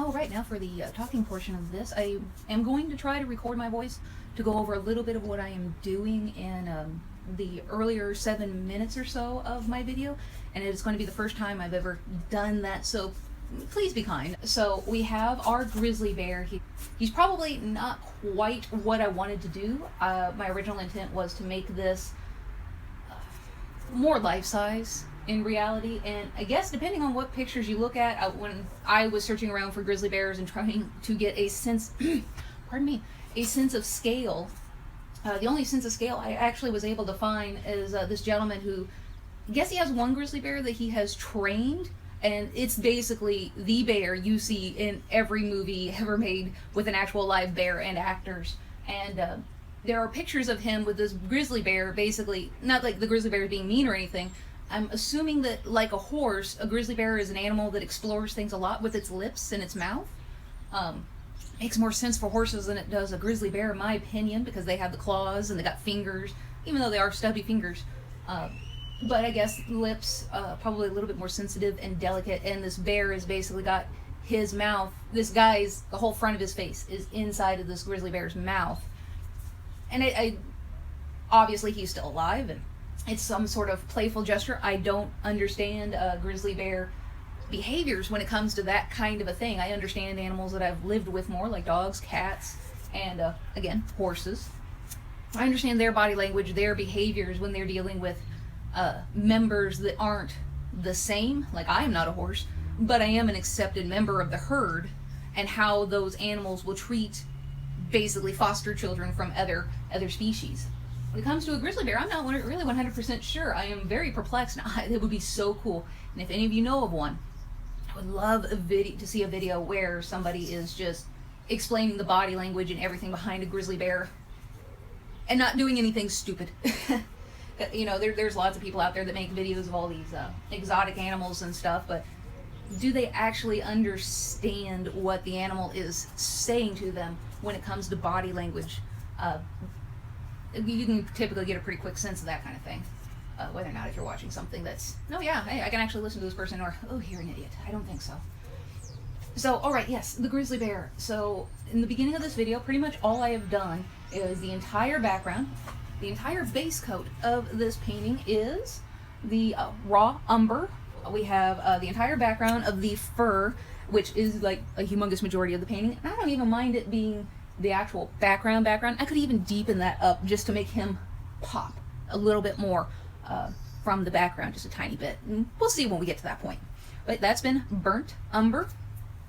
Oh, right, now for the talking portion of this, I am going to try to record my voice to go over a little bit of what I am doing in the earlier 7 minutes or so of my video, and it's going to be the first time I've ever done that, so please be kind. So we have our grizzly bear. He's probably not quite what I wanted to do. My original intent was to make this more life-size in reality, and I guess depending on what pictures you look at, when I was searching around for grizzly bears and trying to get a sense pardon me, a sense of scale, the only sense of scale I actually was able to find is this gentleman who, I guess he has one grizzly bear that he has trained, and it's basically the bear you see in every movie ever made with an actual live bear and actors. And there are pictures of him with this grizzly bear, basically, not like the grizzly bear is being mean or anything. I'm assuming that, like a horse, a grizzly bear is an animal that explores things a lot with its lips and its mouth. Makes more sense for horses than it does a grizzly bear, in my opinion, because they have the claws and they got fingers, even though they are stubby fingers. But I guess lips, probably a little bit more sensitive and delicate, and this bear has basically got his mouth, the whole front of his face is inside of this grizzly bear's mouth. And I obviously he's still alive, and it's some sort of playful gesture. I don't understand grizzly bear behaviors when it comes to that kind of a thing. I understand animals that I've lived with more, like dogs, cats, and again, horses. I understand their body language, their behaviors when they're dealing with members that aren't the same. Like, I am not a horse, but I am an accepted member of the herd, and how those animals will treat basically foster children from other species. When it comes to a grizzly bear, I'm not really 100% sure. I am very perplexed. It would be so cool. And if any of you know of one, I would love to see a video where somebody is just explaining the body language and everything behind a grizzly bear and not doing anything stupid. You know, there's lots of people out there that make videos of all these exotic animals and stuff, but do they actually understand what the animal is saying to them when it comes to body language? You can typically get a pretty quick sense of that kind of thing. Whether or not if you're watching something that's, oh yeah, hey, I can actually listen to this person, or, oh, you're an idiot. I don't think so. So, alright, yes, the grizzly bear. So, in the beginning of this video, pretty much all I have done is the entire background, the entire base coat of this painting is the raw umber. We have the entire background of the fur, which is like a humongous majority of the painting. And I don't even mind it being the actual background. I could even deepen that up just to make him pop a little bit more from the background, just a tiny bit. And we'll see when we get to that point. But that's been burnt umber.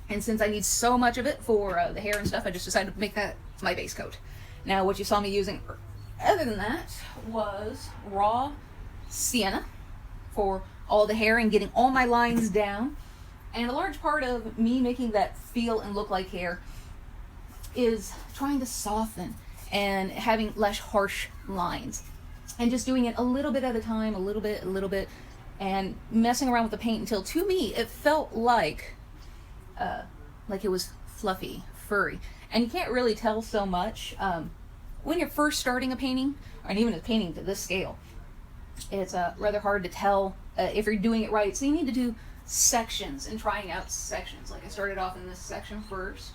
And since I need so much of it for the hair and stuff, I just decided to make that my base coat. Now, what you saw me using other than that was raw sienna for all the hair and getting all my lines down. And a large part of me making that feel and look like hair is trying to soften and having less harsh lines. And just doing it a little bit at a time, a little bit, and messing around with the paint until, to me, it felt like it was fluffy, furry. And you can't really tell so much when you're first starting a painting, and even a painting to this scale. It's rather hard to tell if you're doing it right. So you need to do sections and trying out sections. Like I started off in this section first,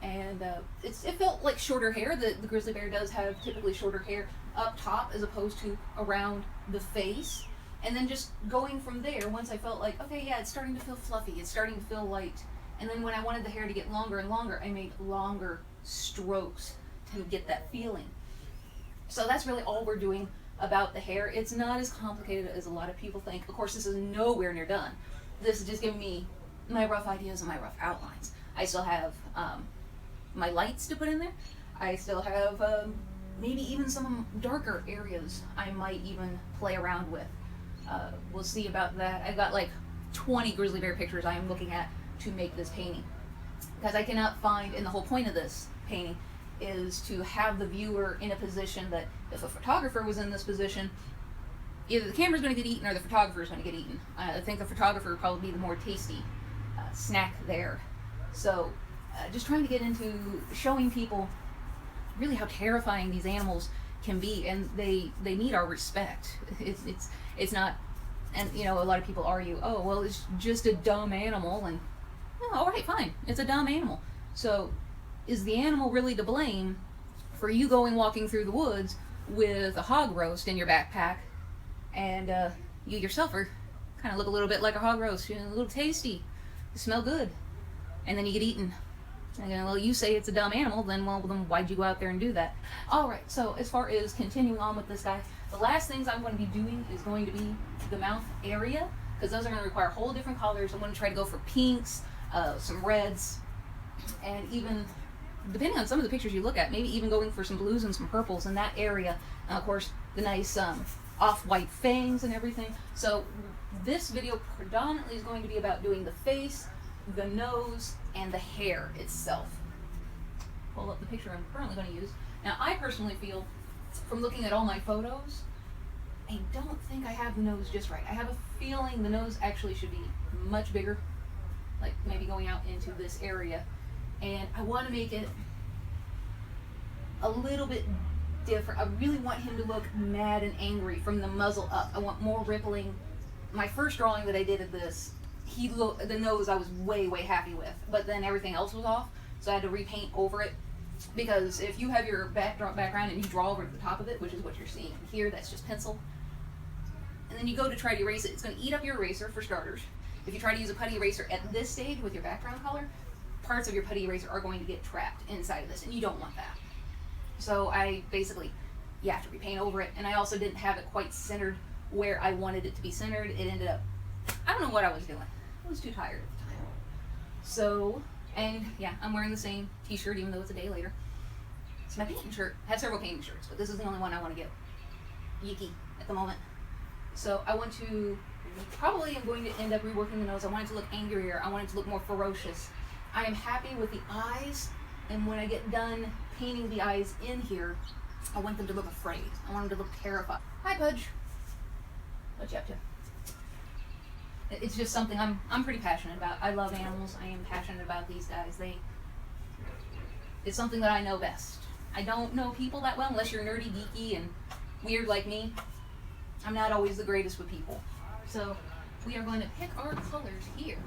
and it felt like shorter hair. The grizzly bear does have typically shorter hair up top as opposed to around the face. And then just going from there, once I felt like, okay, yeah, it's starting to feel fluffy, it's starting to feel light. And then when I wanted the hair to get longer and longer, I made longer strokes to get that feeling. So that's really all we're doing about the hair. It's not as complicated as a lot of people think. Of course, this is nowhere near done. This is just giving me my rough ideas and my rough outlines. I still have my lights to put in there. I still have maybe even some darker areas I might even play around with. We'll see about that. I've got like 20 grizzly bear pictures I am looking at to make this painting, because I cannot find, and the whole point of this painting is to have the viewer in a position that if a photographer was in this position, either the camera's going to get eaten or the photographer's going to get eaten. I think the photographer would probably be the more tasty snack there. So just trying to get into showing people really how terrifying these animals can be, and they need our respect. It's not, and you know, a lot of people argue, oh well, it's just a dumb animal, and Oh, all right, fine. It's a dumb animal. So, is the animal really to blame for you going walking through the woods with a hog roast in your backpack, and you yourself are kind of look a little bit like a hog roast, a little tasty, you smell good, and then you get eaten? And well, you say it's a dumb animal, then why'd you go out there and do that? All right. So as far as continuing on with this guy, the last things I'm going to be doing is going to be the mouth area, because those are going to require whole different colors. I'm going to try to go for pinks, some reds, and even, depending on some of the pictures you look at, maybe even going for some blues and some purples in that area. And of course, the nice off-white fangs and everything. So this video predominantly is going to be about doing the face, the nose, and the hair itself. Pull up the picture I'm currently going to use. Now, I personally feel, from looking at all my photos, I don't think I have the nose just right. I have a feeling the nose actually should be much bigger, like maybe going out into this area. And I want to make it a little bit different. I really want him to look mad and angry from the muzzle up. I want more rippling. My first drawing that I did of this, the nose I was way happy with, but then everything else was off, so I had to repaint over it. Because if you have your background and you draw over the top of it, which is what you're seeing here, that's just pencil, and then you go to try to erase it, it's going to eat up your eraser for starters. If you try to use a putty eraser at this stage with your background color, parts of your putty eraser are going to get trapped inside of this, and you don't want that. So I basically, you have to repaint over it, and I also didn't have it quite centered where I wanted it to be centered. It ended up, I don't know what I was doing. I was too tired at the time. So, and yeah, I'm wearing the same t-shirt even though it's a day later. It's my painting shirt. I have several painting shirts, but this is the only one I want to get yicky at the moment. So I want to, probably am going to end up reworking the nose. I want it to look angrier. I want it to look more ferocious. I am happy with the eyes, and when I get done painting the eyes in here, I want them to look afraid. I want them to look terrified. Hi, Pudge. What you up to? It's just something I'm pretty passionate about. I love animals. I am passionate about these guys. It's something that I know best. I don't know people that well unless you're nerdy, geeky, and weird like me. I'm not always the greatest with people. So we are going to pick our colors here.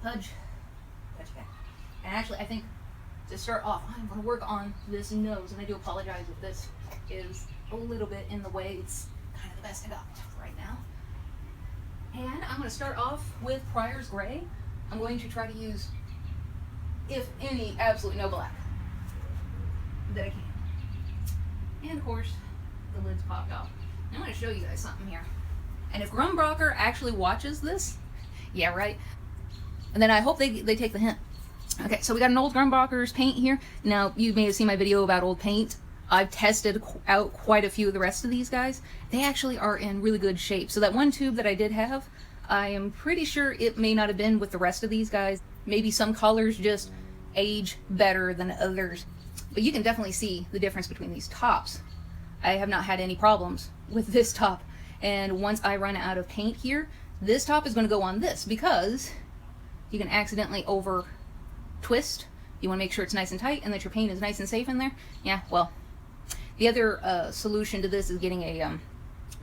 Pudge. Pudge back. And actually, I think to start off, I'm going to work on this nose, and I do apologize if this is a little bit in the way. It's kind of the best I got right now. And I'm going to start off with Pryor's Gray. I'm going to try to use, if any, absolutely no black that I can. And of course, the lid's popped off. I'm going to show you guys something here. And if Grumbrocker actually watches this, yeah, right. And then I hope they take the hint. Okay, so we got an old Grumbrocker's paint here. Now, you may have seen my video about old paint. I've tested out quite a few of the rest of these guys. They actually are in really good shape. So that one tube that I did have, I am pretty sure it may not have been with the rest of these guys. Maybe some colors just age better than others. But you can definitely see the difference between these tops. I have not had any problems with this top. And once I run out of paint here, this top is going to go on this, because you can accidentally over twist. You want to make sure it's nice and tight and that your paint is nice and safe in there. Yeah, well, the other solution to this is getting a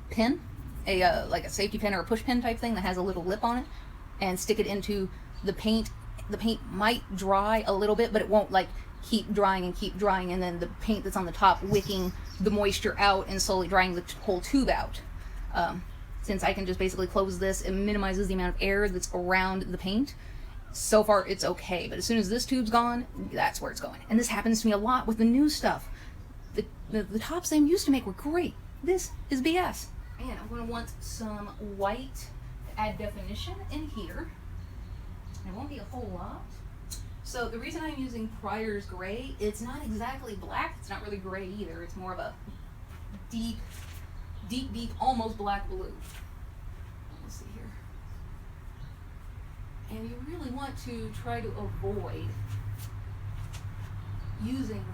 pin, like a safety pin or a push pin type thing that has a little lip on it, and stick it into the paint. The paint might dry a little bit, but it won't like keep drying, and then the paint that's on the top wicking the moisture out and slowly drying the whole tube out. Since I can just basically close this, it minimizes the amount of air that's around the paint. So far it's okay, but as soon as this tube's gone, that's where it's going. And this happens to me a lot with the new stuff. The tops they used to make were great. This is BS. And I'm going to want some white to add definition in here. And it won't be a whole lot. So the reason I'm using Pryor's Gray, it's not exactly black. It's not really gray either. It's more of a deep, almost black blue. Let's see here. And you really want to try to avoid using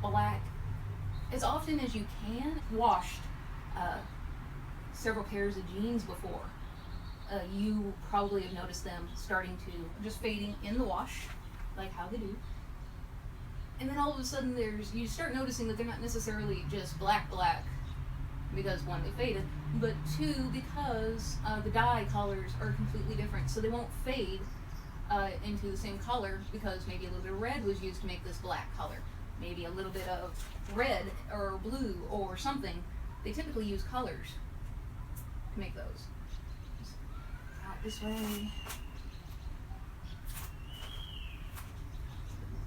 black as often as you can. Washed several pairs of jeans before. You probably have noticed them starting to just fading in the wash, like how they do. And then all of a sudden you start noticing that they're not necessarily just black, because one, they faded, but two, because the dye colors are completely different. So they won't fade into the same color, because maybe a little bit of red was used to make this black color. Maybe a little bit of red or blue or something. They typically use colors to make those. Out this way.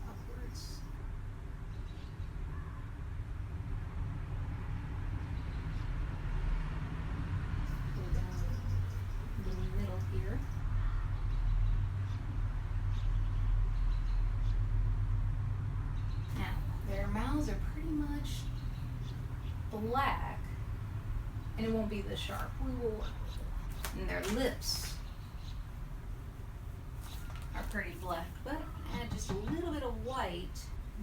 Upwards. Go down the middle here. Now, their mouths are pretty much black, and it won't be this sharp. We will work with it. And their lips are pretty black, but add just a little bit of white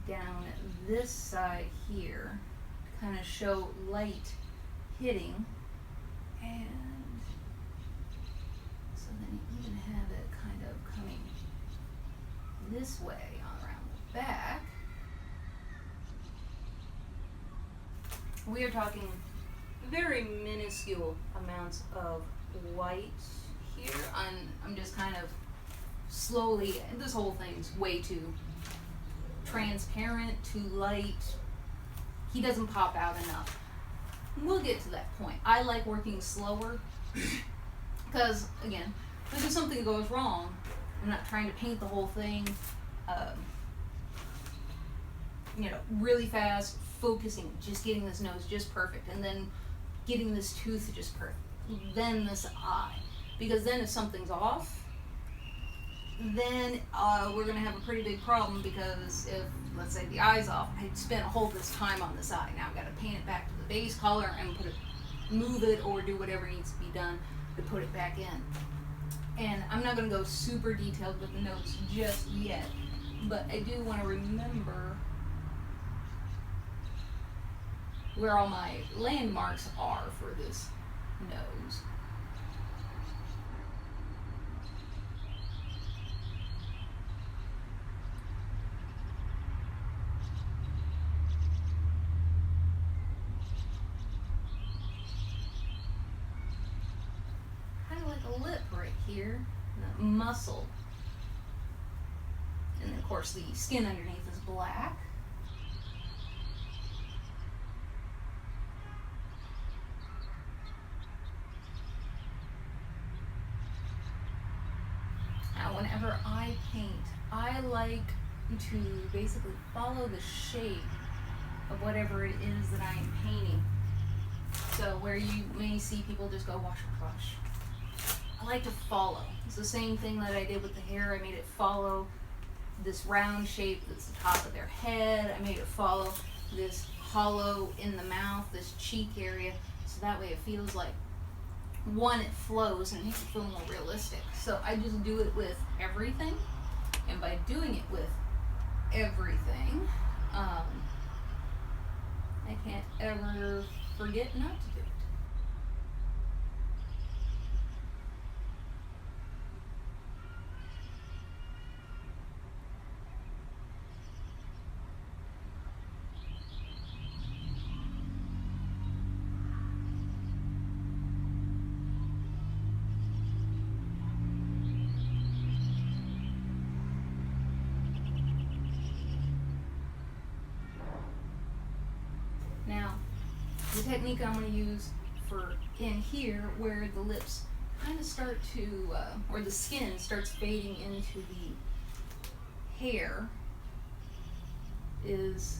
down this side here to kind of show light hitting. And so then you even have it kind of coming this way on around the back. We are talking very minuscule amounts of white here. I'm just kind of slowly, this whole thing's way too transparent, too light. He doesn't pop out enough. We'll get to that point. I like working slower because, again, if there's something that goes wrong, I'm not trying to paint the whole thing, really fast, focusing, just getting this nose just perfect, and then getting this tooth just perfect, then this eye. Because then if something's off, then we're going to have a pretty big problem, because if, let's say, the eye's off, I spent a whole this time on this eye. Now I've got to paint it back to the base color and move it or do whatever needs to be done to put it back in. And I'm not going to go super detailed with the nose just yet, but I do want to remember where all my landmarks are for this nose. Kind of like a lip right here, the muscle. And then of course the skin underneath is black. Whenever I paint, I like to basically follow the shape of whatever it is that I am painting. So where you may see people just go wash and brush, I like to follow. It's the same thing that I did with the hair. I made it follow this round shape that's the top of their head. I made it follow this hollow in the mouth, this cheek area, so that way it feels like, one, it flows and makes it feel more realistic. So I just do it with everything, and by doing it with everything, I can't ever forget not to do it. Now, the technique I'm going to use for in here, where the lips kind of start to, or the skin starts fading into the hair, is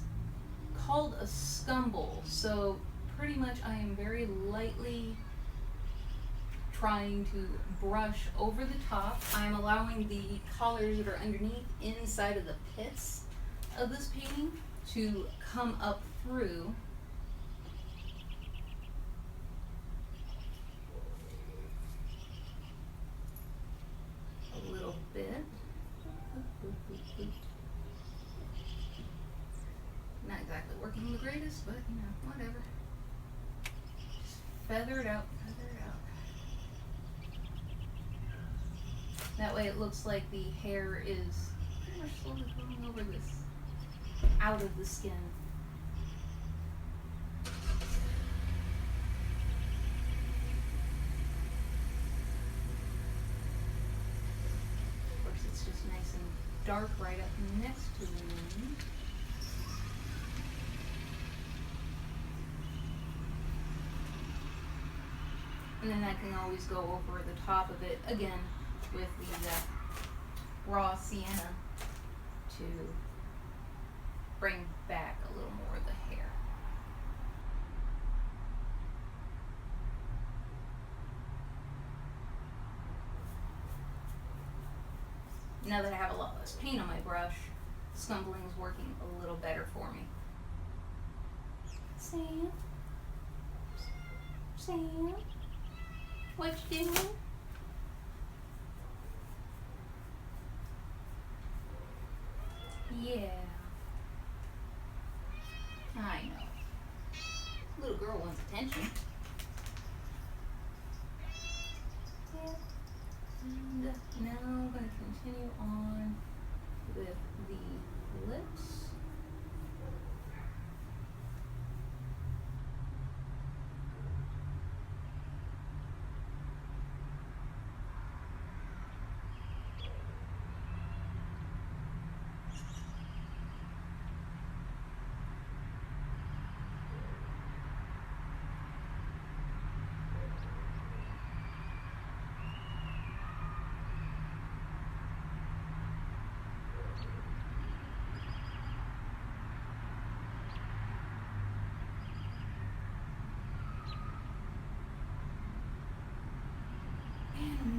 called a scumble. So pretty much I am very lightly trying to brush over the top. I'm allowing the colors that are underneath inside of the pits of this painting to come up through. A little bit. Not exactly working the greatest, but you know, whatever. Just feather it out, feather it out. That way it looks like the hair is pretty much slowly going over this, out of the skin. Of course, it's just dark right up next to him. And then I can always go over the top of it again with the raw sienna to bring back a little more of the hair. Now that I have a lot less paint on my brush, scumbling is working a little better for me. Sam? Sam? What you doing? Yeah. I know. Little girl wants attention. Yeah. And now I'm going to continue on with the lips.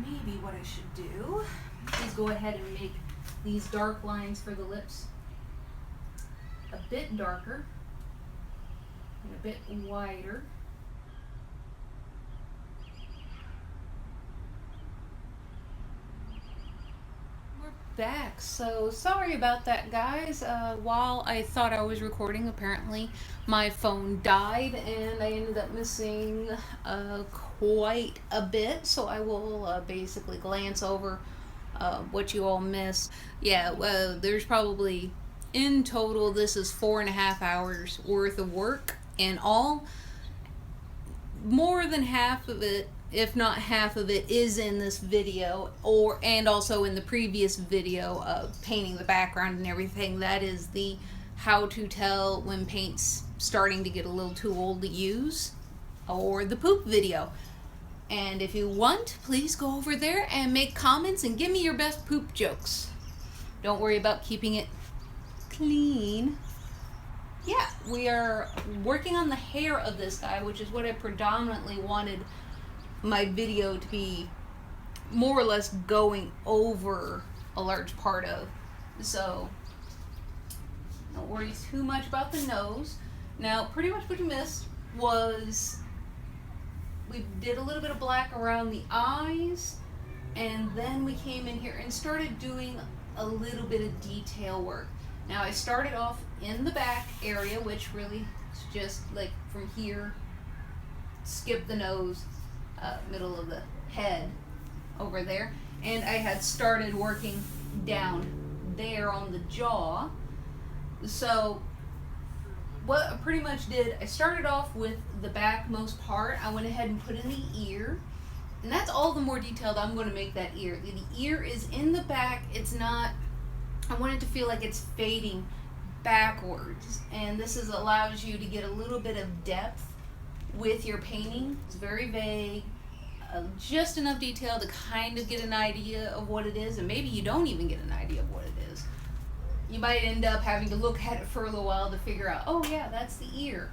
Maybe what I should do is go ahead and make these dark lines for the lips a bit darker and a bit wider. We're back. So sorry about that, guys. While I thought I was recording, apparently my phone died and I ended up missing quite a bit, so I will basically glance over what you all missed. Yeah, there's probably, in total, this is 4.5 hours worth of work in all. More than half of it, if not half of it, is in this video, and also in the previous video of painting the background and everything. That is the how to tell when paint's starting to get a little too old to use, or the poop video. And if you want, please go over there and make comments and give me your best poop jokes. Don't worry about keeping it clean. Yeah, we are working on the hair of this guy, which is what I predominantly wanted my video to be more or less going over a large part of. So don't worry too much about the nose. Now, pretty much what you missed was we did a little bit of black around the eyes, and then we came in here and started doing a little bit of detail work. Now, I started off in the back area, which really is just like from here, skip the nose, middle of the head over there, and I had started working down there on the jaw. So what I pretty much did, I started off with the backmost part. I went ahead and put in the ear, and that's all the more detailed I'm going to make that ear. The ear is in the back. It's not, I want it to feel like it's fading backwards, and this allows you to get a little bit of depth with your painting. It's very vague, just enough detail to kind of get an idea of what it is, and maybe you don't even get an idea of what it is. You might end up having to look at it for a little while to figure out, oh yeah, that's the ear.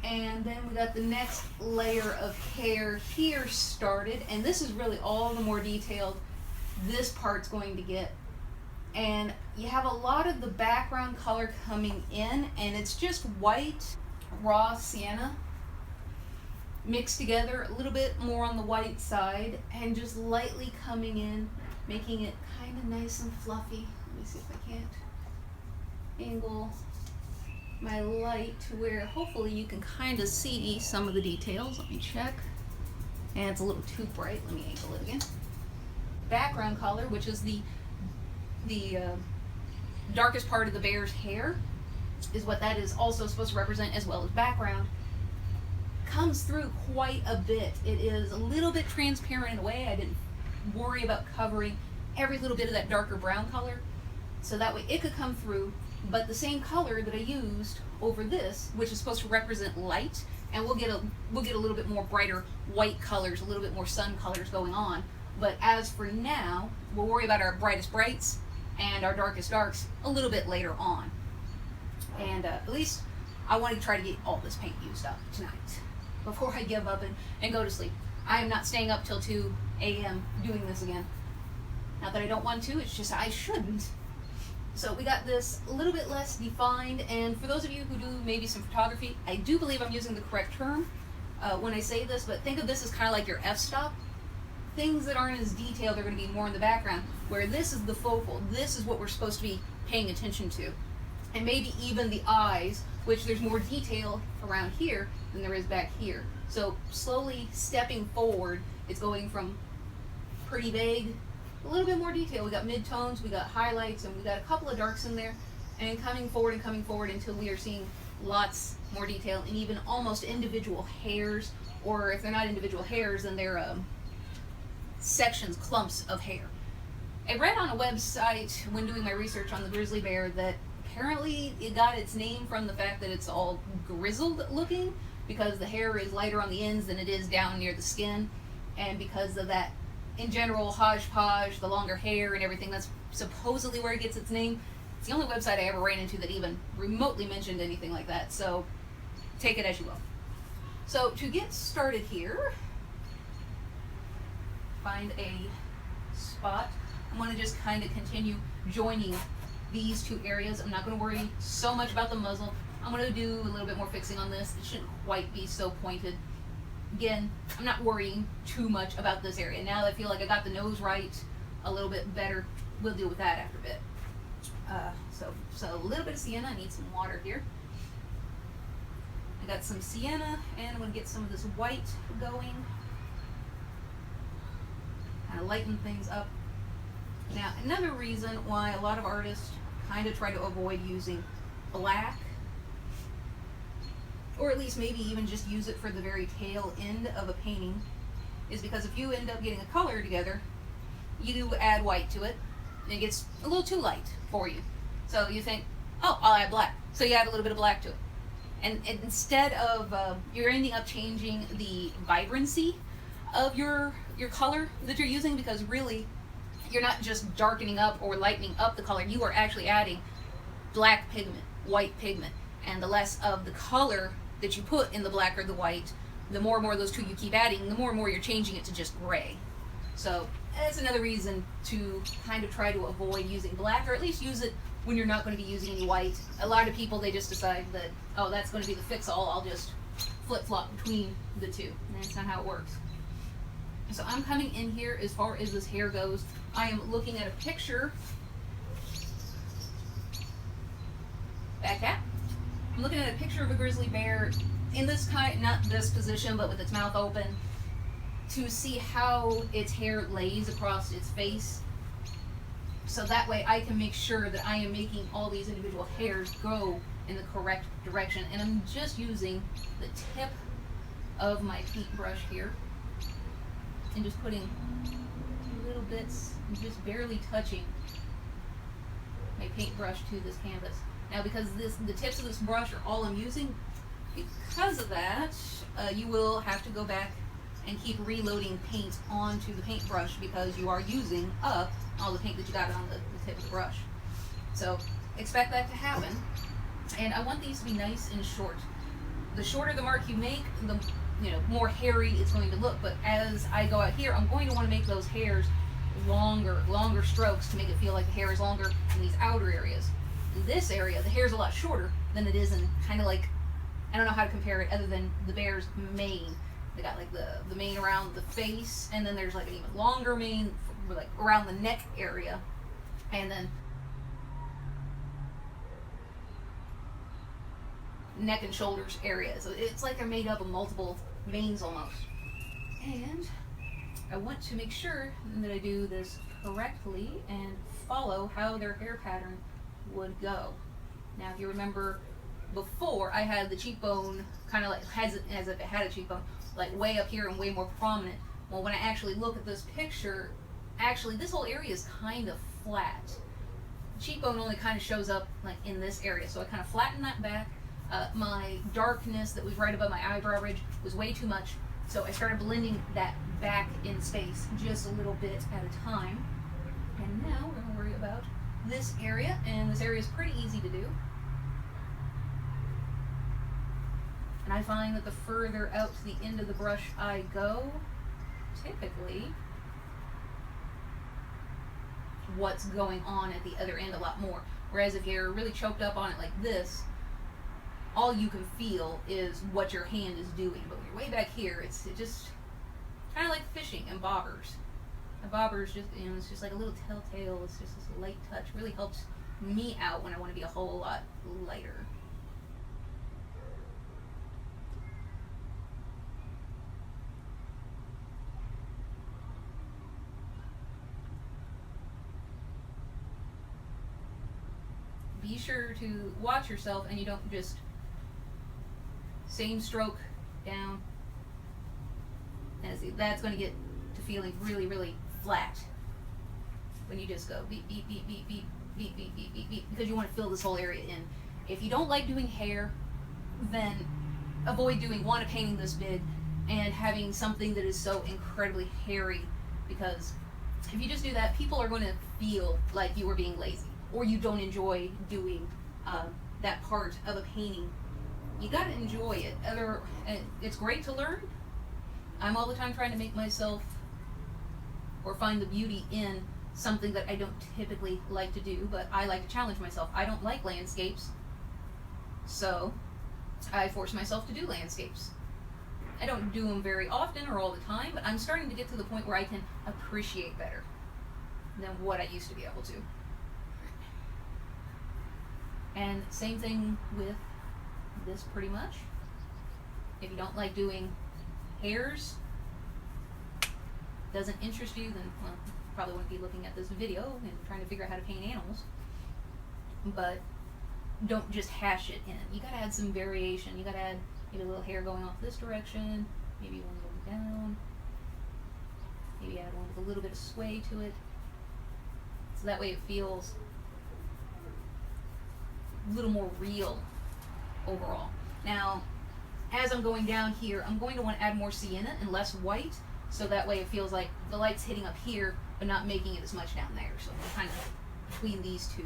And then we got the next layer of hair here started, and this is really all the more detailed this part's going to get. And you have a lot of the background color coming in, and it's just white, raw sienna mixed together, a little bit more on the white side, and just lightly coming in, making it kind of nice and fluffy. Let me see if I can't angle my light to where hopefully you can kind of see some of the details. Let me check. And it's a little too bright. Let me angle it again. Background color, which is the darkest part of the bear's hair, is what that is also supposed to represent, as well as background, comes through quite a bit. It is a little bit transparent in a way. I didn't worry about covering every little bit of that darker brown color, So that way it could come through, but the same color that I used over this, which is supposed to represent light, and we'll get a little bit more brighter white colors, a little bit more sun colors going on. But as for now, we'll worry about our brightest brights and our darkest darks a little bit later on. And at least I want to try to get all this paint used up tonight before I give up and go to sleep. I am not staying up till 2 a.m. doing this again. Not that I don't want to, it's just I shouldn't. So we got this a little bit less defined, and for those of you who do maybe some photography, I do believe I'm using the correct term when I say this, but think of this as kind of like your f-stop. Things that aren't as detailed are going to be more in the background, where this is the focal. This is what we're supposed to be paying attention to. And maybe even the eyes, which there's more detail around here than there is back here. So slowly stepping forward, it's going from pretty vague, a little bit more detail. We got mid-tones, we got highlights, and we got a couple of darks in there, and coming forward until we are seeing lots more detail and even almost individual hairs, or if they're not individual hairs, then they're sections, clumps of hair. I read on a website when doing my research on the grizzly bear that apparently it got its name from the fact that it's all grizzled looking, because the hair is lighter on the ends than it is down near the skin, and because of that in general hodgepodge, the longer hair and everything, that's supposedly where it gets its name. It's the only website I ever ran into that even remotely mentioned anything like that, so take it as you will. So to get started here, find a spot. I'm going to just kind of continue joining these two areas. I'm not going to worry so much about the muzzle. I'm going to do a little bit more fixing on this. It shouldn't quite be so pointed. Again, I'm not worrying too much about this area. Now that I feel like I got the nose right a little bit better, we'll deal with that after a bit. So a little bit of sienna. I need some water here. I got some sienna, and I'm going to get some of this white going. Kind of lighten things up. Now, another reason why a lot of artists kind of try to avoid using black, or at least maybe even just use it for the very tail end of a painting, is because if you end up getting a color together, you do add white to it, and it gets a little too light for you. So you think, oh, I'll add black. So you add a little bit of black to it. And instead of, you're ending up changing the vibrancy of your color that you're using, because really, you're not just darkening up or lightening up the color, you are actually adding black pigment, white pigment, and the less of the color that you put in the black or the white, the more and more of those two you keep adding, the more and more you're changing it to just gray. So that's another reason to kind of try to avoid using black, or at least use it when you're not going to be using any white. A lot of people, they just decide that, oh, that's going to be the fix-all, I'll just flip-flop between the two. And that's not how it works. So I'm coming in here as far as this hair goes. I am looking at a picture. Back at. I'm looking at a picture of a grizzly bear in this kind, not this position, but with its mouth open, to see how its hair lays across its face. So that way I can make sure that I am making all these individual hairs go in the correct direction. And I'm just using the tip of my paintbrush here and just putting little bits, and just barely touching my paintbrush to this canvas. Now, because the tips of this brush are all I'm using, because of that, you will have to go back and keep reloading paint onto the paintbrush, because you are using up all the paint that you got on the tip of the brush. So expect that to happen. And I want these to be nice and short. The shorter the mark you make, the more hairy it's going to look. But as I go out here, I'm going to want to make those hairs longer strokes to make it feel like the hair is longer in these outer areas. In this area, the hair is a lot shorter than it is in kind of like, I don't know how to compare it other than the bear's mane. They got like the mane around the face, and then there's like an even longer mane like around the neck area, and then neck and shoulders area. So it's like they're made up of multiple manes almost. And I want to make sure that I do this correctly and follow how their hair pattern would go. Now, if you remember before, I had the cheekbone kind of like as if it had a cheekbone, like way up here and way more prominent. Well, when I actually look at this picture, actually this whole area is kind of flat. cheekbone only kind of shows up like in this area, so I kind of flattened that back. My darkness that was right above my eyebrow ridge was way too much, so I started blending that back in space just a little bit at a time. And now we're going to worry about this area, and this area is pretty easy to do. And I find that the further out to the end of the brush I go, typically, what's going on at the other end a lot more. Whereas if you're really choked up on it like this, all you can feel is what your hand is doing. But when you're way back here, it's just kind of like fishing and bobbers. A bobber is just, it's just like a little telltale. It's just this light touch. Really helps me out when I want to be a whole lot lighter. Be sure to watch yourself and you don't just same stroke down. And see, that's going to get to feeling really, really flat when you just go beep, beep, beep, beep, beep, beep, beep, beep, beep, beep, because you want to fill this whole area in. If you don't like doing hair, then avoid doing a painting this big and having something that is so incredibly hairy, because if you just do that, people are going to feel like you were being lazy or you don't enjoy doing that part of a painting. You got to enjoy it. It's great to learn. I'm all the time trying to make myself or find the beauty in something that I don't typically like to do, but I like to challenge myself. I don't like landscapes, so I force myself to do landscapes. I don't do them very often or all the time, but I'm starting to get to the point where I can appreciate better than what I used to be able to. And same thing with this pretty much. If you don't like doing hairs, doesn't interest you, then well, you probably wouldn't be looking at this video and trying to figure out how to paint animals. But don't just hash it in. You gotta add some variation. You gotta add maybe a little hair going off this direction, maybe one going down, maybe add one with a little bit of sway to it. So that way it feels a little more real overall. Now, as I'm going down here, I'm going to want to add more sienna and less white, so that way it feels like the light's hitting up here, but not making it as much down there. So I'm kind of between these two.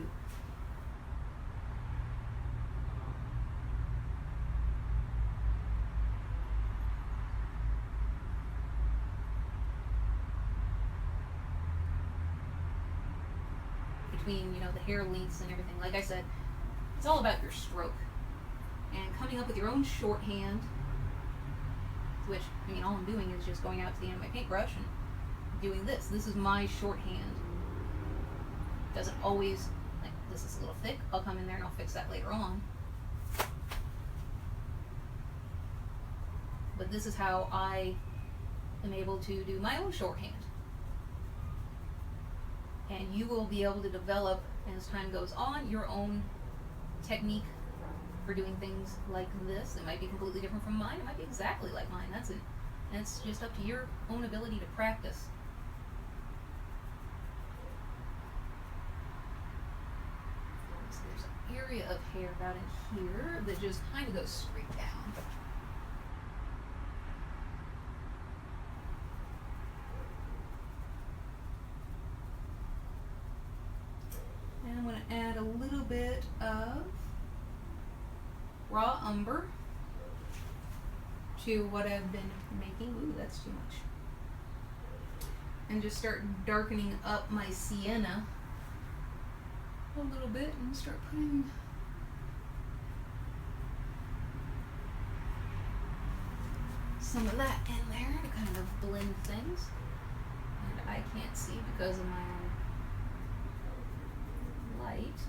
Between, the hair lengths and everything. Like I said, it's all about your stroke. And coming up with your own shorthand, which, all I'm doing is just going out to the end of my paintbrush and doing this. This is my shorthand. Doesn't always, this is a little thick. I'll come in there and I'll fix that later on. But this is how I am able to do my own shorthand. And you will be able to develop, as time goes on, your own technique for doing things like this. It might be completely different from mine. It might be exactly like mine. That's just up to your own ability to practice. So there's an area of hair out in here that just kind of goes straight down. And I'm going to add a little bit of raw umber to what I've been making. Ooh, that's too much. And just start darkening up my sienna a little bit and start putting some of that in there to kind of blend things. And I can't see because of my own light.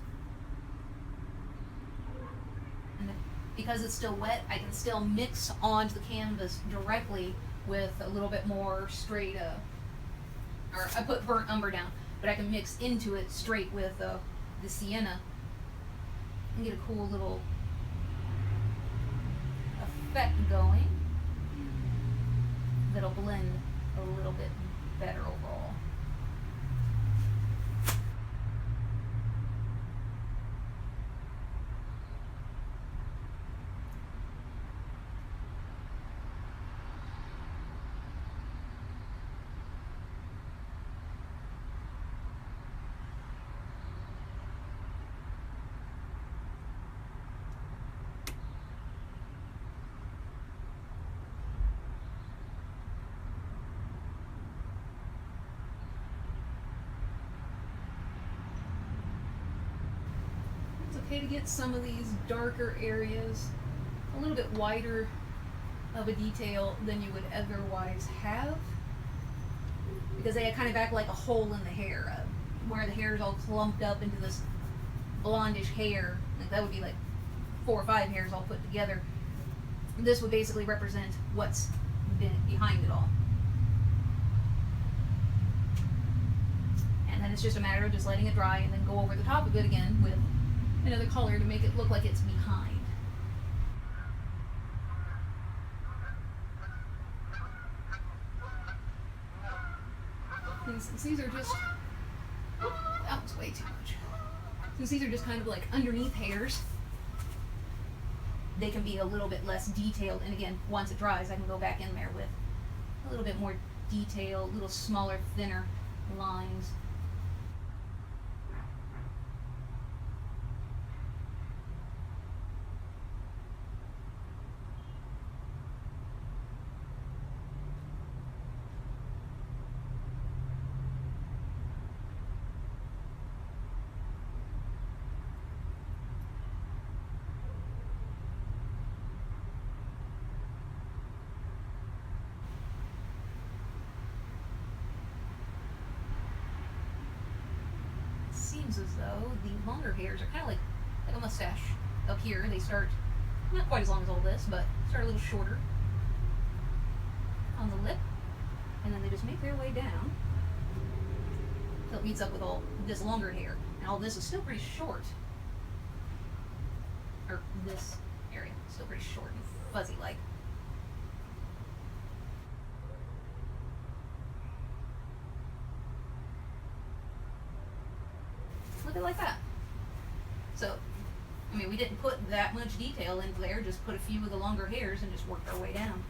And because it's still wet, I can still mix onto the canvas directly with a little bit more straight, or I put burnt umber down, but I can mix into it straight with the sienna and get a cool little effect going that'll blend a little bit better overall. okay to get some of these darker areas a little bit wider of a detail than you would otherwise have, because they kind of act like a hole in the hair, where the hair is all clumped up into this blondish hair. Like that would be like 4 or 5 hairs all put together. This would basically represent what's been behind it all. And then it's just a matter of just letting it dry and then go over the top of it again with another color to make it look like it's behind. And since these are just, that was way too much. Since these are just kind of like underneath hairs, they can be a little bit less detailed. And again, once it dries, I can go back in there with a little bit more detail, a little smaller, thinner lines. Seems as though the longer hairs are kind of like a mustache. Up here, they start not quite as long as all this, but start a little shorter on the lip, and then they just make their way down until it meets up with all this longer hair. And all this is still pretty short, or this area is still pretty short and fuzzy-like. Look at it like that. So, I mean, we didn't put that much detail into there, just put a few of the longer hairs and just worked our way down.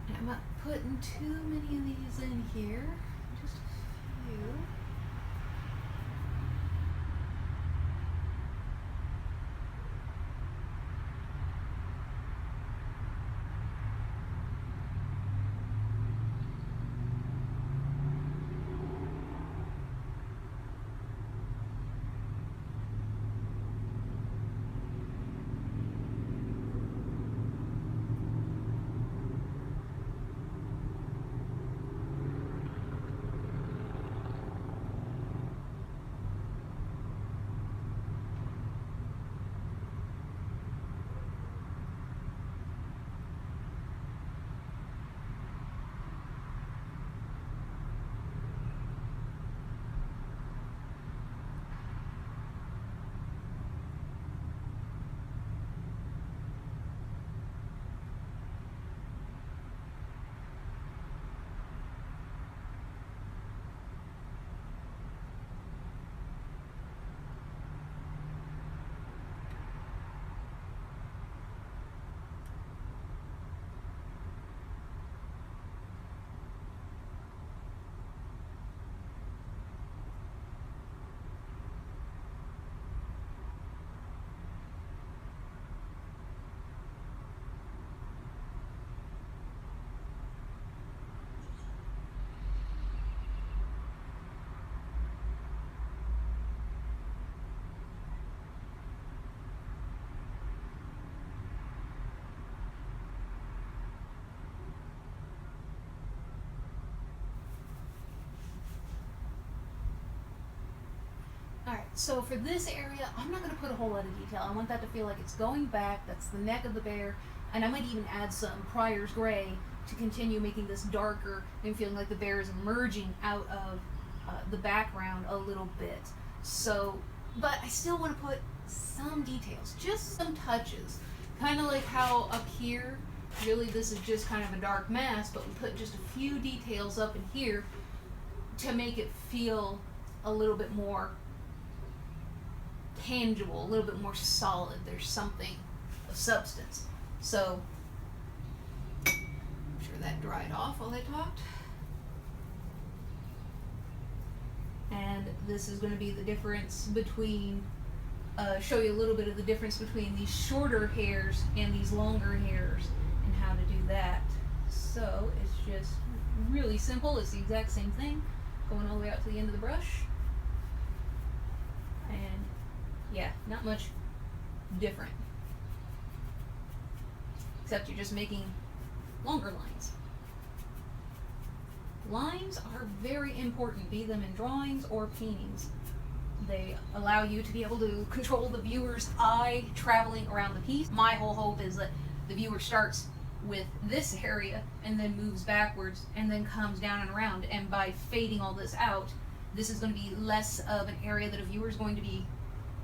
And I'm not putting too many of these in here, just a few. Alright, so for this area, I'm not going to put a whole lot of detail. I want that to feel like it's going back, that's the neck of the bear, and I might even add some Pryor's Gray to continue making this darker and feeling like the bear is emerging out of the background a little bit. So, but I still want to put some details, just some touches. Kind of like how up here, really this is just kind of a dark mass, but we put just a few details up in here to make it feel a little bit more tangible, a little bit more solid. There's something of substance. So, I'm sure that dried off while I talked. And this is going to be the difference between show you a little bit of the difference between these shorter hairs and these longer hairs and how to do that. So it's just really simple. It's the exact same thing, going all the way out to the end of the brush. And yeah, not much different, except you're just making longer lines. Lines are very important, be them in drawings or paintings. They allow you to be able to control the viewer's eye traveling around the piece. My whole hope is that the viewer starts with this area and then moves backwards and then comes down and around. And by fading all this out, this is going to be less of an area that a viewer is going to be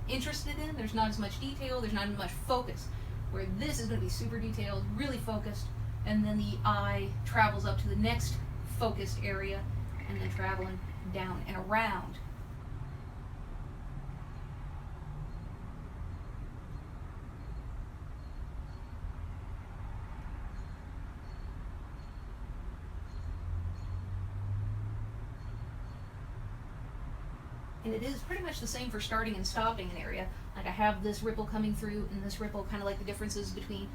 interested in. There's not as much detail, there's not as much focus. Where this is going to be super detailed, really focused, and then the eye travels up to the next focused area and then traveling down and around. And it is pretty much the same for starting and stopping an area. Like I have this ripple coming through and this ripple, kind of like the differences between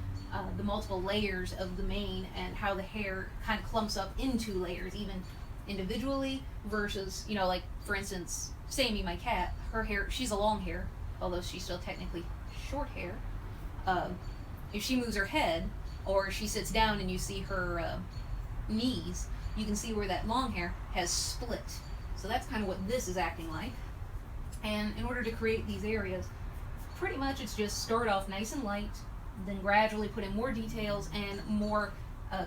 the multiple layers of the mane and how the hair kind of clumps up into layers, even individually versus, you know, like for instance, Sammy, my cat, her hair, she's a long hair, although she's still technically short hair. If she moves her head or she sits down and you see her knees, you can see where that long hair has split. So that's kind of what this is acting like. And in order to create these areas, pretty much it's just start off nice and light, then gradually put in more details and more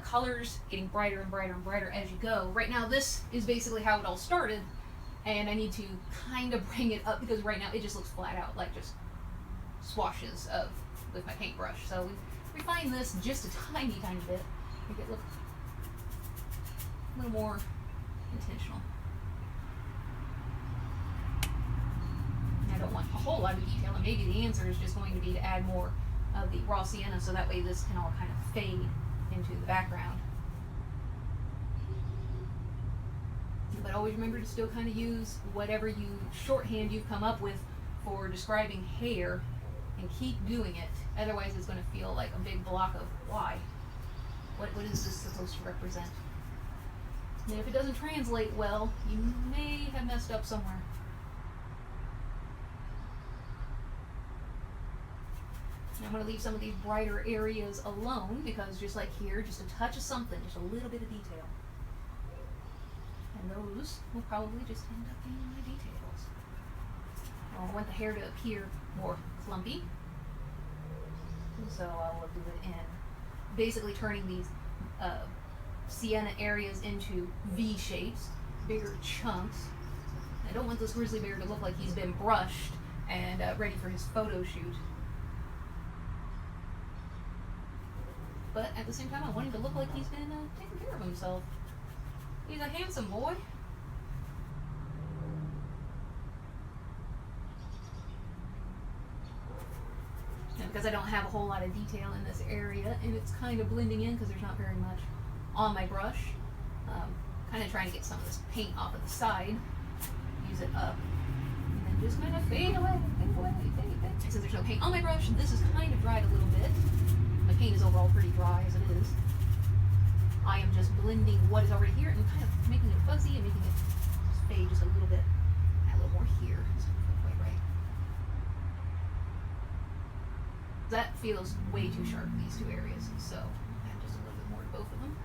colors, getting brighter and brighter and brighter as you go. Right now this is basically how it all started, and I need to kind of bring it up because right now it just looks flat out, like just swashes of with my paintbrush. So we refine this just a tiny, tiny bit, make it look a little more intentional. I don't want a whole lot of detail, and maybe the answer is just going to be to add more of the raw sienna so that way this can all kind of fade into the background. But always remember to still kind of use whatever shorthand you've come up with for describing hair and keep doing it. Otherwise it's going to feel like a big block of why. What is this supposed to represent? And if it doesn't translate well, you may have messed up somewhere. I'm going to leave some of these brighter areas alone because just like here, just a touch of something, just a little bit of detail. And those will probably just end up being my details. I want the hair to appear more clumpy. So I will do it in basically turning these sienna areas into V shapes, bigger chunks. I don't want this grizzly bear to look like he's been brushed and ready for his photo shoot. But at the same time, I want him to look like he's been taking care of himself. He's a handsome boy. And because I don't have a whole lot of detail in this area, and it's kind of blending in because there's not very much on my brush, kind of trying to get some of this paint off of the side, use it up, and then just kind of fade away, fade away, fade, fade. Since there's no paint on my brush, this is kind of dried a little bit. My paint is overall pretty dry as it is. I am just blending what is already here and kind of making it fuzzy and making it fade just a little bit. Add a little more here. It's not quite right. That feels way too sharp, these two areas, so add just a little bit more to both of them.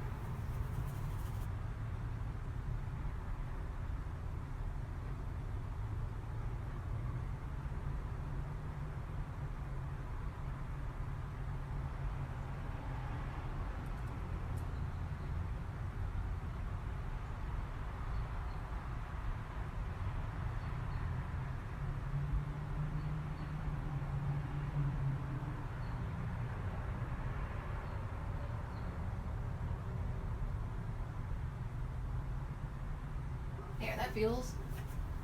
There, that feels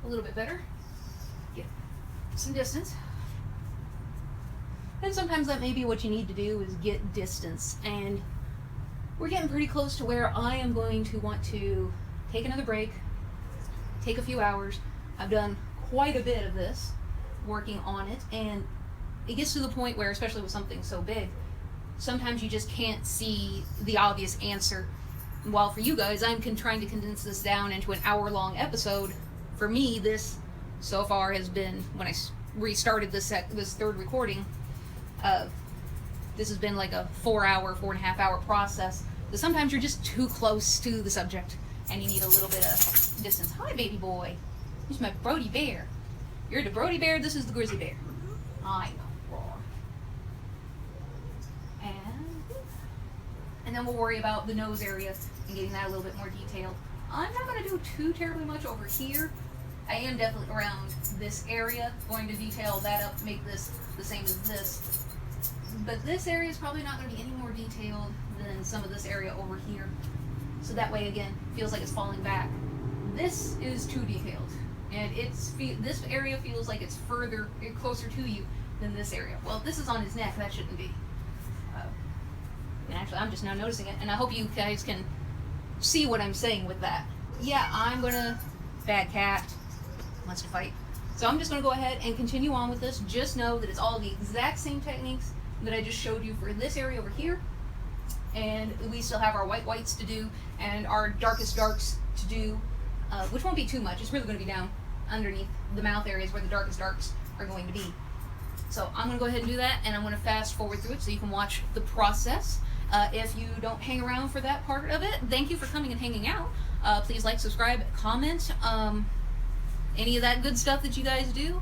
a little bit better. Get some distance. And sometimes that may be what you need to do is get distance. And we're getting pretty close to where I am going to want to take another break, take a few hours. I've done quite a bit of this, working on it, and it gets to the point where, especially with something so big, sometimes you just can't see the obvious answer. While for you guys, I'm trying to condense this down into an hour-long episode. For me, this so far has been, when I restarted this third recording, this has been like a 4.5 hour process. So sometimes you're just too close to the subject, and you need a little bit of distance. Hi, baby boy. Here's my Brody bear. You're the Brody bear, this is the Grizzly bear. I know. And then we'll worry about the nose area and getting that a little bit more detailed. I'm not going to do too terribly much over here. I am definitely around this area going to detail that up, make this the same as this. But this area is probably not going to be any more detailed than some of this area over here. So that way, again, feels like it's falling back. This is too detailed. And this area feels like it's closer to you than this area. Well, if this is on his neck, that shouldn't be. And actually, I'm just now noticing it, and I hope you guys can see what I'm saying with that. Yeah, I'm gonna... Bad cat wants to fight. So I'm just gonna go ahead and continue on with this. Just know that it's all the exact same techniques that I just showed you for this area over here. And we still have our whites to do, and our darkest darks to do, which won't be too much. It's really gonna be down underneath the mouth areas where the darkest darks are going to be. So I'm gonna go ahead and do that, and I'm gonna fast forward through it so you can watch the process. If you don't hang around for that part of it, thank you for coming and hanging out. Please like, subscribe, comment, any of that good stuff that you guys do.